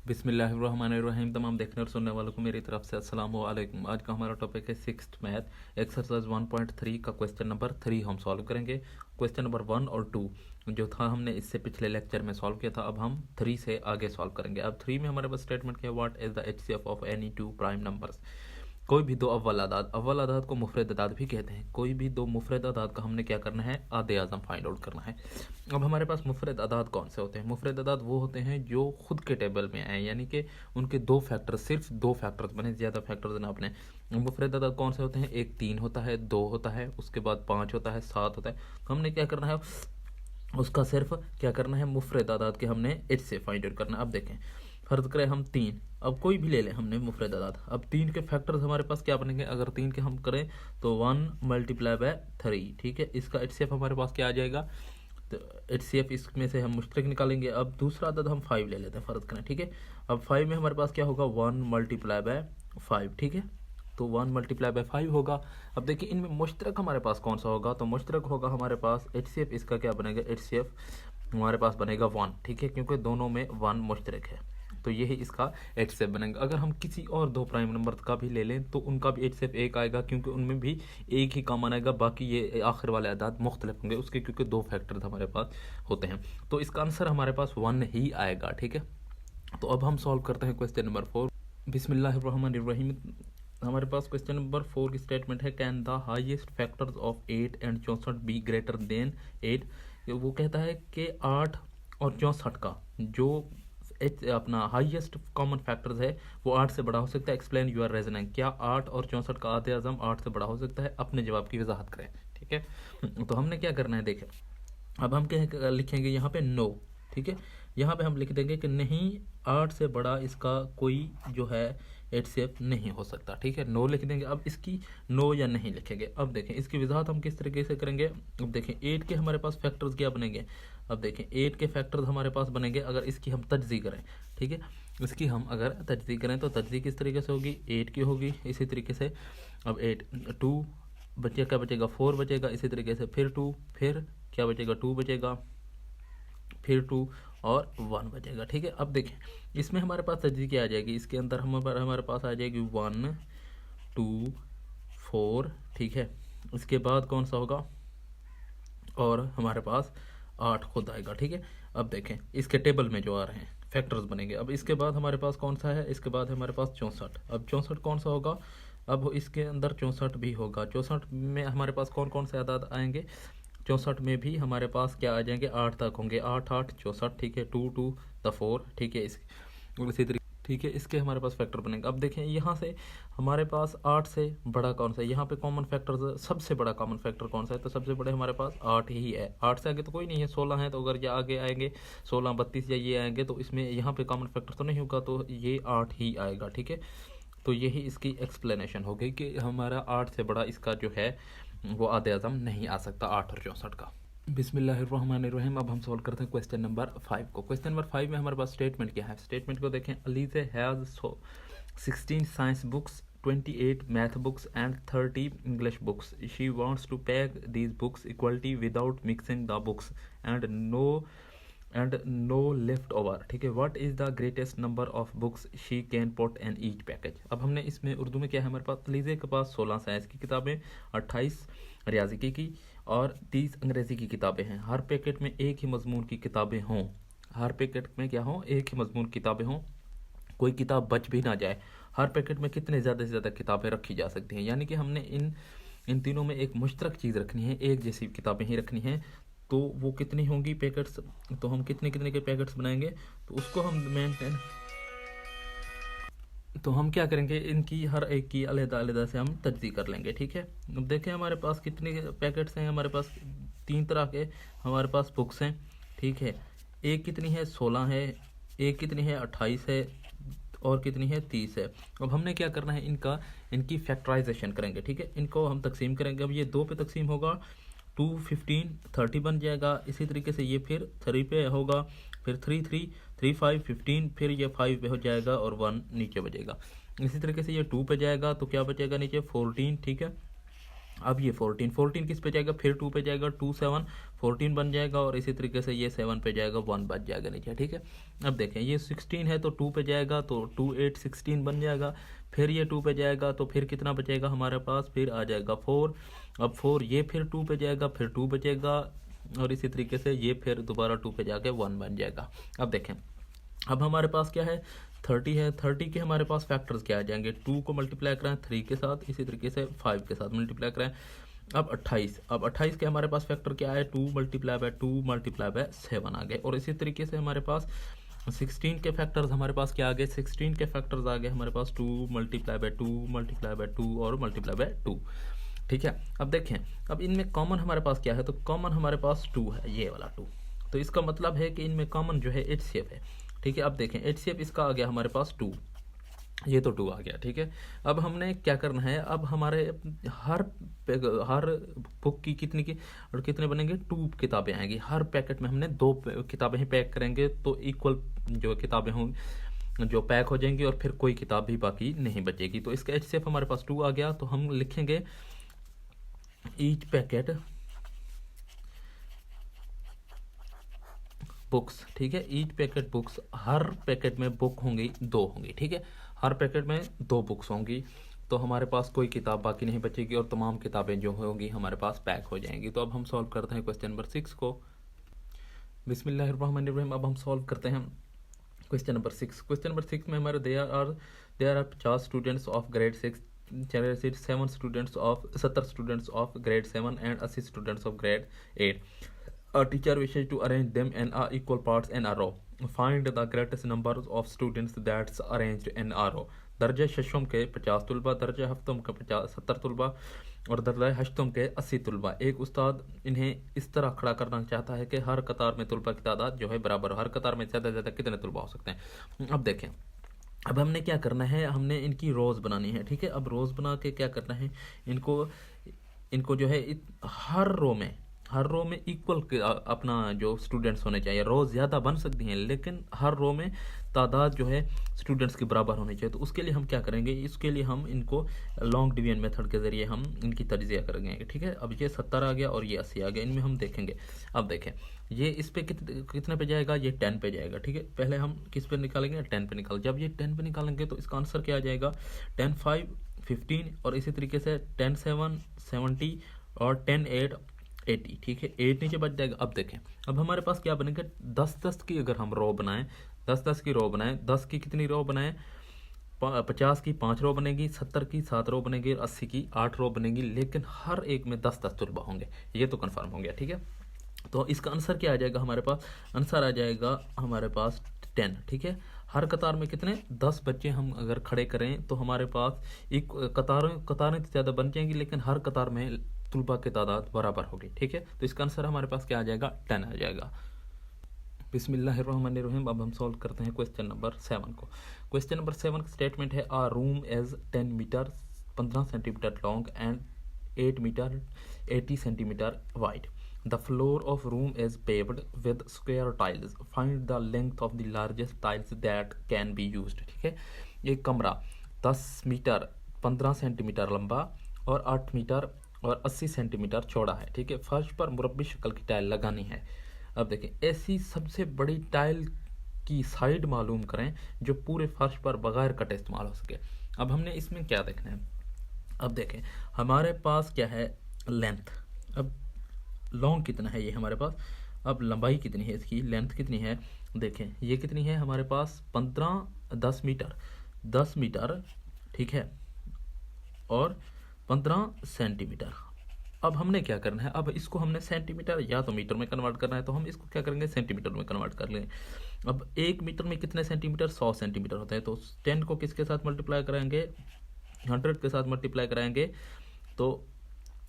बिस्मिल्लाहिर्रहमानिर्रहीम। तमाम देखने और सुनने वालों को मेरी तरफ से अस्सलाम वालेकुम। आज का हमारा टॉपिक है सिक्स्थ मैथ एक्सरसाइज 1.3 का क्वेश्चन नंबर 3 हम सॉल्व करेंगे। क्वेश्चन नंबर 1 और 2 जो था हमने इससे पिछले लेक्चर में सॉल्व किया था, अब हम 3 से आगे सॉल्व करेंगे। अब 3 में हमारे पास स्टेटमेंट क्या है, what is the HCF of any two prime numbers. कोई भी दो अव्वल अदाद को मुफरद अदाद भी कहते हैं। कोई भी दो मुफरद अदाद का हमने क्या करना है, आदे आज़म फाइंड आउट करना है। अब हमारे पास मुफरद अदाद कौन से होते हैं? मुफरद अदाद वो होते हैं जो खुद के टेबल में आए, यानी कि उनके दो फैक्टर्स, सिर्फ दो फैक्टर्स बने, ज़्यादा फैक्टर्स ना अपने। मुफरद अदाद कौन से होते हैं? एक 3 होता है, 2 होता है, उसके बाद 5 होता है, 7 होता है। हमने क्या करना है, उसका सिर्फ क्या करना है, मुफरद अदाद के हमने एच से फाइंड आउट करना है। अब देखें, फर्ज करें हम 3, अब कोई भी ले लें हमने मुफरद अदाद। अब 3 के फैक्टर्स हमारे पास क्या बनेंगे, अगर 3 के हम करें तो 1 मल्टीप्लाई बाय 3, ठीक है। इसका एचसीएफ हमारे पास क्या आ जाएगा, तो एचसीएफ इसमें से हम मुश्तरक निकालेंगे। अब दूसरा अदद हम 5 ले लेते हैं, फर्ज करें, ठीक है। अब 5 में हमारे पास क्या होगा, 1 मल्टीप्लाई बाय 5, ठीक है। तो 1 मल्टीप्लाई बाय 5 होगा। अब देखिए इनमें मुश्तरक हमारे पास कौन सा होगा, तो मुश्तरक होगा हमारे पास एचसीएफ, इसका क्या बनेगा, एचसीएफ हमारे पास बनेगा 1, ठीक है, क्योंकि दोनों में 1 मुश्तरक है, तो यही इसका एचसीएफ बनेगा। अगर हम किसी और दो प्राइम नंबर का भी ले लें तो उनका भी एचसीएफ 1 आएगा, क्योंकि उनमें भी एक ही कॉमन आएगा, बाकी ये आखिर वाले अदाद मुख्तलिफ होंगे उसके, क्योंकि दो फैक्टर हमारे पास होते हैं। तो इसका आंसर हमारे पास 1 ही आएगा, ठीक है। तो अब हम सॉल्व करते हैं क्वेश्चन नंबर 4। बिस्मिल्लाहिर्रहमानिर्रहीम। हमारे पास क्वेश्चन नंबर 4 की स्टेटमेंट है, can the highest factors of 8 and 64 be greater than 8। वो कहता है कि 8 और 64 का जो अपना हाईएस्ट कॉमन फैक्टर्स है वो 8 से बड़ा हो सकता है। एक्सप्लेन यूर रीजनिंग, क्या 8 और 64 का आधे आज़म 8 से बड़ा हो सकता है? अपने जवाब की वजाहत करें, ठीक है। तो हमने क्या करना है, देखें, अब हम क्या लिखेंगे यहाँ पे, नो, ठीक है। यहाँ पे हम लिख देंगे कि नहीं, 8 से बड़ा इसका कोई जो है एचसीएफ नहीं हो सकता, ठीक है, नो लिख देंगे। अब इसकी नो या नहीं लिखेंगे। अब देखें इसकी वजाहत हम किस तरीके से करेंगे। अब देखें 8 के हमारे पास फैक्टर्स क्या बनेंगे। अब देखें 8 के फैक्टर्स हमारे पास बनेंगे, अगर इसकी हम तजज़ी करें, ठीक है, इसकी हम अगर तजज़ी करें तो तजज़ी किस तरीके से होगी, 8 की होगी, इसी तरीके से। अब 8 2 बचे, क्या बचेगा, 4 बचेगा, इसी तरीके से फिर 2, फिर क्या बचेगा, 2 बचेगा, फिर 2 और 1 बचेगा, ठीक है। अब देखें इसमें हमारे पास तजज़ी क्या आ जाएगी, इसके अंदर हमारे पास आ जाएगी 1 2 4, ठीक है। इसके बाद कौन सा होगा, और हमारे पास 8 खुद आएगा, ठीक है। अब देखें इसके टेबल में जो आ रहे हैं फैक्टर्स बनेंगे। अब इसके बाद हमारे पास कौन सा है, इसके बाद हमारे पास 64। अब 64 कौन सा होगा, अब इसके अंदर 64 भी होगा। 64 में हमारे पास कौन कौन से अदाद आएंगे, 64 में भी हमारे पास क्या आ जाएंगे, 8 तक होंगे, 8 8 64, ठीक है, 2 2 द 4, ठीक है, इसी तरीके, ठीक है, इसके हमारे पास फैक्टर बनेंगे। अब देखें यहाँ से हमारे पास 8 से बड़ा कौन सा है, यहाँ पे कॉमन फैक्टर, सबसे बड़ा कॉमन फैक्टर कौन सा है, तो सबसे बड़े हमारे पास 8 ही है। 8 से आगे तो कोई नहीं है, 16 है, तो अगर ये आगे आएंगे 16 32 या ये आएंगे तो इसमें यहाँ पे कॉमन फैक्टर तो नहीं होगा, तो ये 8 ही आएगा, ठीक है। तो यही इसकी एक्सप्लेनेशन हो गई कि हमारा 8 से बड़ा इसका जो है वो आधे आज़म नहीं आ सकता 8 और 64 का। बिस्मिल्लाहिर्रहमानिर्रहीम। अब हम सॉल्व करते हैं क्वेश्चन नंबर 5 को। क्वेश्चन नंबर 5 में हमारे पास स्टेटमेंट क्या है, स्टेटमेंट को देखें, Alize has 16 science books, 28 math books and 30 English books. She wants to pack these books equality without mixing the books and no left over, ठीक है। What is the greatest number of books she can put in each package. अब हमने इसमें उर्दू में क्या है, हमारे पास अलीज़े के पास 16 साइंस की किताबें, 28 रियाजी की और 30 अंग्रेज़ी की किताबें हैं। हर पैकेट में एक ही मजमून की किताबें हों, हर पैकेट में क्या हों, एक ही मजमून किताबें हों, कोई किताब बच भी ना जाए। हर पैकेट में कितने ज़्यादा से ज़्यादा किताबें रखी जा सकती हैं, यानी कि हमने इन तीनों में एक मुश्तरक चीज़ रखनी है, एक जैसी किताबें ही रखनी हैं। तो वो कितनी होंगी पैकेट्स, तो हम कितने कितने के पैकेट्स बनाएंगे, तो उसको हम मेंटेन, तो हम क्या करेंगे, इनकी हर एक की अलग-अलग से हम तजज़ी कर लेंगे, ठीक है। अब देखें हमारे पास कितने पैकेट्स हैं, हमारे पास 3 तरह के हमारे पास बुक्स हैं, ठीक है। एक कितनी है, 16 है, एक कितनी है, 28 है, और कितनी है, 30 है। अब हमने क्या करना है, इनकी फैक्टराइजेशन करेंगे, ठीक है, इनको हम तकसीम करेंगे। अब ये 2 पे तकसीम होगा, 2 15 30 बन जाएगा। इसी तरीके से ये फिर 3 पे होगा, फिर 3 3 3 5 15, फिर ये 5 पे हो जाएगा और 1 नीचे बचेगा। इसी तरीके से ये 2 पे जाएगा तो क्या बचेगा नीचे, 14, ठीक है। अब ये 14 किस पे जाएगा, फिर 2 पे जाएगा, 2 7 14 बन जाएगा, और इसी तरीके से ये 7 पे जाएगा, 1 बच जाएगा नीचे, ठीक है। अब देखें ये 16 है तो 2 पे जाएगा तो 2 8 16 बन जाएगा, फिर ये 2 पे जाएगा तो फिर कितना बचेगा हमारे पास, फिर आ जाएगा 4। अब 4 ये फिर 2 पे जाएगा, फिर 2 बचेगा, और इसी तरीके से ये फिर दोबारा 2 पे जाके 1 बन जाएगा। अब देखें अब हमारे पास क्या है, 30 है। 30 के हमारे पास फैक्टर्स क्या आ जाएंगे, 2 को मल्टीप्लाई कराएं 3 के साथ, इसी तरीके से 5 के साथ मल्टीप्लाई कराएं। अब 28 के हमारे पास फैक्टर क्या है, 2 मल्टीप्लाई बाय 2 मल्टीप्लाई बाय 7 आ गए। और इसी तरीके से हमारे पास 16 के फैक्टर्स हमारे पास क्या आ गए, 16 के फैक्टर्स आ गए हमारे पास 2 मल्टीप्लाई बाय 2 मल्टीप्लाई बाय 2 और मल्टीप्लाई बाय 2, ठीक है। अब देखें अब इनमें कॉमन हमारे पास क्या है, तो कॉमन हमारे पास 2 है, ये वाला 2, तो इसका मतलब है कि इनमें कॉमन जो है HCF है, ठीक है। अब देखें HCF इसका आ गया हमारे पास 2, ये तो 2 आ गया, ठीक है। अब हमने क्या करना है, अब हमारे हर बुक की कितनी की और कितने बनेंगे, 2 किताबें आएंगी हर पैकेट में, हमने 2 किताबें ही पैक करेंगे तो इक्वल जो किताबें होंगी जो पैक हो जाएंगी, और फिर कोई किताब भी बाकी नहीं बचेगी। तो इसका HCF हमारे पास 2 आ गया, तो हम लिखेंगे ईच पैकेट बुक्स, ठीक है। ईच पैकेट बुक्स, हर पैकेट में बुक होंगी 2 होंगी, ठीक है। हर पैकेट में 2 बुक्स होंगी, तो हमारे पास कोई किताब बाकी नहीं बचेगी और तमाम किताबें जो होंगी हमारे पास पैक हो जाएंगी। तो अब हम सॉल्व करते हैं क्वेश्चन नंबर 6 को। बिस्मिल्लाहिर्रहमानिर्रहीम। अब हम सॉल्व करते हैं क्वेश्चन नंबर 6। क्वेश्चन नंबर 6 में हमारे there are 50 students of grade 6, 7 students of 70 students of grade 7 and 80 students of grade 8। A teacher wishes to arrange them in equal parts in a row. Find the greatest number of students that's arranged in a row. दर्जे शशम के 50 तलबा, दर्जे हफ्तम के 70 तलबा और दर्जे हश्तम के 80 तलबा। एक उस्ताद इन्हें इस तरह खड़ा करना चाहता है कि हर कतार में तलबा की तादाद जो है बराबर, हर कतार में ज़्यादा से ज़्यादा कितने तलबा हो सकते हैं। अब देखें अब हमने क्या करना है, हमने इनकी रोज़ बनानी है, ठीक है। अब रोज़ बना के क्या करना है, इनको जो है हर रो में इक्वल अपना जो स्टूडेंट्स होने चाहिए। रो ज़्यादा बन सकती हैं लेकिन हर रो में तादाद जो है स्टूडेंट्स की बराबर होनी चाहिए। तो उसके लिए हम क्या करेंगे, इसके लिए हम इनको लॉन्ग डिवीजन मेथड के ज़रिए हम इनकी तजिया करेंगे, ठीक है। अब ये 70 आ गया और ये 80 आ गया, इनमें हम देखेंगे। अब देखें ये इस पे कितने पे जाएगा, ये 10 पे जाएगा, ठीक है। पहले हम किस पे निकालेंगे, 10 पे निकाल। जब ये 10 पे निकालेंगे तो इसका आंसर क्या आ जाएगा, 10 5 15 और इसी तरीके से 10 7 70 और 10 8 80, ठीक है। 8 नीचे बच जाएगा। अब देखें अब हमारे पास क्या बनेगा, 10 की अगर हम रो बनाएं, 10 की रो बनाएं, 10 की कितनी रो बनाएं, 50 की 5 रो बनेगी, 70 की 7 रो बनेगी, 80 की 8 रो बनेगी, लेकिन हर एक में 10 तलबा होंगे, ये तो कन्फर्म हो गया, ठीक है। तो इसका आंसर क्या आ जाएगा, हमारे पास आंसर आ जाएगा हमारे पास 10, ठीक है। हर कतार में कितने 10 बच्चे हम अगर खड़े करें तो हमारे पास एक कतारें ज़्यादा बन जाएंगी लेकिन हर कतार में तलबा की तादाद बराबर होगी, ठीक है। तो इसका आंसर हमारे पास क्या आ जाएगा, 10 आ जाएगा। बिस्मिल्लाहिर्रहमानिर्रहीम। अब हम सॉल्व करते हैं क्वेश्चन नंबर 7 को। क्वेश्चन नंबर 7 का स्टेटमेंट है, a room as 10 metre 15 centimetre long and 8 metre 80 centimetre wide. The floor of room is paved with square tiles. Find the length of the largest tiles that can be used. ठीक है। एक कमरा 10 metre 15 centimetre लंबा और 8 metre और 80 centimetre चौड़ा है, ठीक है। फर्श पर मुरब्बी शक्ल की टाइल लगानी है। अब देखें ऐसी सबसे बड़ी टाइल की साइड मालूम करें जो पूरे फर्श पर बगैर कटे इस्तेमाल हो सके। अब हमने इसमें क्या देखना है, अब देखें हमारे पास क्या है, लेंथ। अब लॉन्ग कितना है ये हमारे पास, अब लंबाई कितनी है इसकी, लेंथ कितनी है, देखें ये कितनी है हमारे पास 10 मीटर, ठीक है, और 15 सेंटीमीटर। अब हमने क्या करना है, अब इसको हमने सेंटीमीटर या तो मीटर में कन्वर्ट करना है, तो हम इसको क्या करेंगे सेंटीमीटर में कन्वर्ट कर लेंगे। अब 1 मीटर में कितने सेंटीमीटर, 100 सेंटीमीटर होता है। तो 10 को किसके साथ मल्टीप्लाई कराएंगे, 100 के साथ मल्टीप्लाई कराएंगे, तो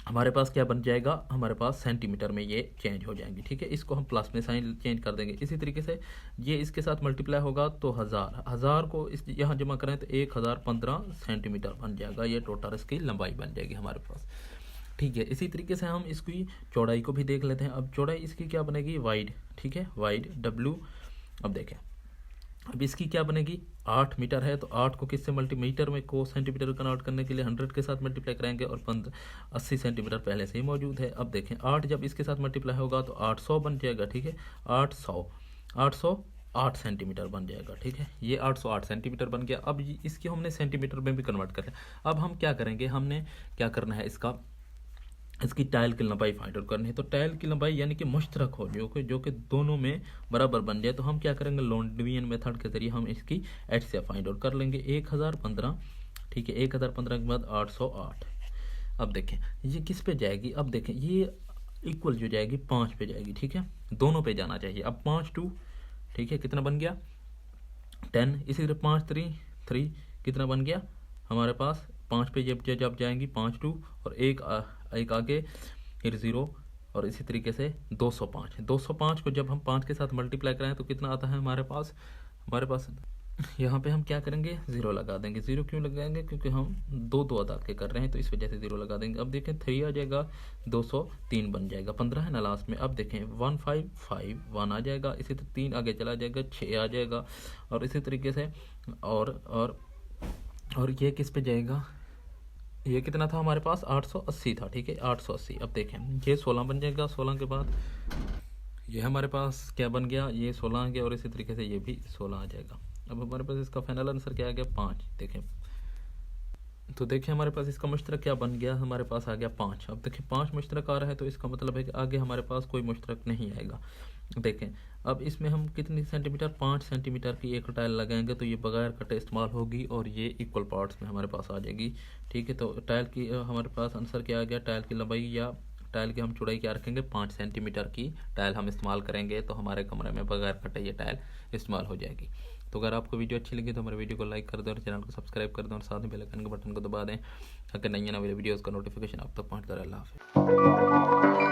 हमारे पास क्या बन जाएगा, हमारे पास सेंटीमीटर में ये चेंज हो जाएंगे, ठीक है। इसको हम प्लस में साइन चेंज कर देंगे। इसी तरीके से ये इसके साथ मल्टीप्लाई होगा तो 1000 को इस यहाँ जमा करें तो 1015 सेंटीमीटर बन जाएगा। ये टोटल इसकी लंबाई बन जाएगी हमारे पास, ठीक है। इसी तरीके से हम इसकी चौड़ाई को भी देख लेते हैं। अब चौड़ाई इसकी क्या बनेगी, वाइड, ठीक है, वाइड W। अब देखें अब इसकी क्या बनेगी 8 मीटर है तो 8 को किससे मीटर में को सेंटीमीटर कन्वर्ट करने के लिए 100 के साथ मल्टीप्लाई करेंगे और 80 सेंटीमीटर पहले से ही मौजूद है। अब देखें 8 जब इसके साथ मल्टीप्लाई होगा तो 800 बन जाएगा, ठीक है, 808 सेंटीमीटर बन जाएगा, ठीक है, ये 808 सेंटीमीटर बन गया। अब इसकी हमने सेंटीमीटर में भी कन्वर्ट कर लिया। अब हम क्या करेंगे, हमने क्या करना है, इसकी टाइल की लंबाई फाइंड आउट करनी है। तो टाइल की लंबाई यानी कि मुश्तरक हो जो कि दोनों में बराबर बन जाए, तो हम क्या करेंगे, लॉन्ग डिवीजन मेथड के जरिए हम इसकी HCF फाइंड आउट कर लेंगे। 1015, ठीक है, 1015 के बाद 808। अब देखें ये किस पे जाएगी, अब देखें ये इक्वल जो जाएगी 5 पे जाएगी, ठीक है, दोनों पे जाना चाहिए। अब 5 2, ठीक है, कितना बन गया 10। इसी तरह 5 3 3 कितना बन गया हमारे पास, 5 पे जब जाएंगी 5 2 और एक आगे फिर 0, और इसी तरीके से 205 को जब हम 5 के साथ मल्टीप्लाई करें तो कितना आता है हमारे पास यहाँ पे हम क्या करेंगे, 0 लगा देंगे। 0 क्यों लगाएंगे, क्योंकि हम दो अदा के कर रहे हैं तो इस वजह से 0 लगा देंगे। अब देखें 3 आ जाएगा, 203 बन जाएगा, 15 है ना लास्ट में। अब देखें 1551 आ जाएगा, इसी तरह 3 आगे चला जाएगा, 6 आ जाएगा, और इसी तरीके से और ये किस पे जाएगा, ये कितना था हमारे पास 880 था, ठीक है, 880। अब देखें ये 16 बन जाएगा, 16 के बाद ये हमारे पास क्या बन गया, ये 16 आ गया, और इसी तरीके से ये भी 16 आ जाएगा। अब हमारे पास इसका फाइनल आंसर क्या आ गया, 5। देखें तो देखिए हमारे पास इसका मुश्तरक क्या बन गया, हमारे पास आ गया 5। अब देखिए 5 मुश्तरक आ रहा है तो इसका मतलब है कि आगे हमारे पास कोई मुश्तरक नहीं आएगा। देखें अब इसमें हम कितनी सेंटीमीटर, 5 सेंटीमीटर की एक टाइल लगाएंगे तो ये बगैर कटे इस्तेमाल होगी और ये इक्वल पार्ट्स में हमारे पास आ जाएगी, ठीक है। तो टाइल की हमारे पास आंसर क्या आ गया, टाइल की लंबाई या टाइल की हम चौड़ाई क्या रखेंगे, 5 सेंटीमीटर की टाइल हम इस्तेमाल करेंगे तो हमारे कमरे में बगैर कटे ये टाइल इस्तेमाल हो जाएगी। तो अगर आपको वीडियो अच्छी लगी तो हमारे वीडियो को लाइक कर दें और चैनल को सब्सक्राइब कर दें और साथ में बेल आइकन के बटन को दबा दें ताकि नई वीडियोज़ का नोटिफिकेशन आप तक पहुँचता रहे। अल्लाह हाफ़िज़।